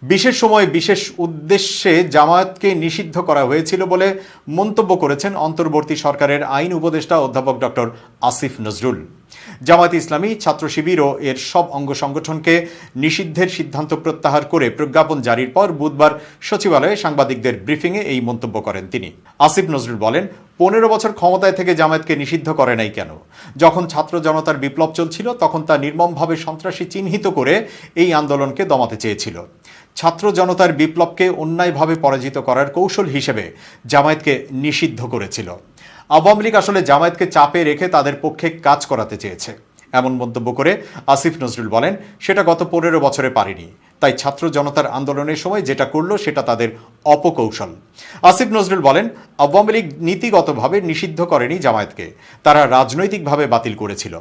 বিশেষ সময় বিশেষ উদ্দেশ্যে জামায়াতকে নিষিদ্ধ করা হয়েছিল বলে মন্তব্য করেছেন অন্তর্বর্তী সরকারের আইন উপদেষ্টা অধ্যাপক ডক্টর আসিফ নজরুল। জামায়াত ইসলামী, ছাত্র শিবির ও এর সব অঙ্গ সংগঠনকে নিষিদ্ধের সিদ্ধান্ত প্রত্যাহার করে প্রজ্ঞাপন জারির পর বুধবার সচিবালয়ে সাংবাদিকদের ব্রিফিংয়ে এই মন্তব্য করেন তিনি। আসিফ নজরুল বলেন, 15 বছর ক্ষমতায় থেকে জামায়াতকে নিষিদ্ধ করে নাই কেন? যখন ছাত্র জনতার বিপ্লব চলছিল তখন তা নির্মমভাবে সন্ত্রাসী চিহ্নিত করে এই আন্দোলনকে দমাতে চেয়েছিল। ছাত্র জনতার বিপ্লবকে অন্যায়ভাবে পরাজিত করার কৌশল হিসেবে জামায়াতকে নিষিদ্ধ করেছিল। আওয়ামী লীগ আসলে জামায়াতকে চাপে রেখে তাদের পক্ষে কাজ করাতে চেয়েছে, এমন মন্তব্য করে আসিফ নজরুল বলেন, সেটা গত 15 বছরে পারেনি। তাই ছাত্র জনতার আন্দোলনের সময় যেটা করলো সেটা তাদের অপকৌশল। আসিফ নজরুল বলেন, আওয়ামী লীগ নীতিগতভাবে নিষিদ্ধ করেনি জামায়াতকে, তারা রাজনৈতিকভাবে বাতিল করেছিল।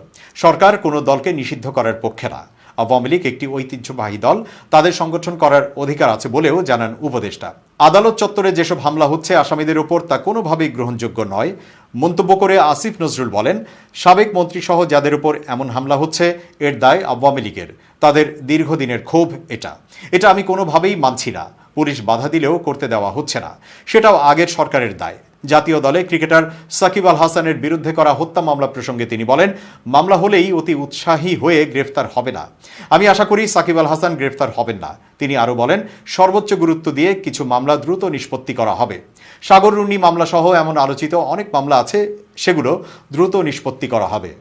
সরকার কোনো দলকে নিষিদ্ধ করার পক্ষে না। আওয়ামী লীগ একটি ঐতিহ্যবাহী দল, তাদের সংগঠন করার অধিকার আছে বলেও জানান উপদেষ্টা। আদালত চত্বরে যেসব হামলা হচ্ছে আসামিদের ওপর তা কোনোভাবেই গ্রহণযোগ্য নয় মন্তব্য করে আসিফ নজরুল বলেন, সাবেক মন্ত্রীসহ যাদের উপর এমন হামলা হচ্ছে এর দায় আওয়ামী লীগের, তাদের দীর্ঘদিনের ক্ষোভ এটা আমি কোনোভাবেই মানছি না। পুলিশ বাধা দিলেও করতে দেওয়া হচ্ছে না, সেটাও আগের সরকারের দায়। জাতীয় দলে ক্রিকেটার সাকিব আল হাসানের বিরুদ্ধে করা হত্যা মামলা প্রসঙ্গে তিনি বলেন, মামলা হলেই অতি উৎসাহী হয়ে গ্রেফতার হবে না। আমি আশা করি সাকিব আল হাসান গ্রেফতার হবেন না। তিনি আরও বলেন, সর্বোচ্চ গুরুত্ব দিয়ে কিছু মামলা দ্রুত নিষ্পত্তি করা হবে। সাগররুনি মামলা সহ এমন আলোচিত অনেক মামলা আছে, সেগুলো দ্রুত নিষ্পত্তি করা হবে।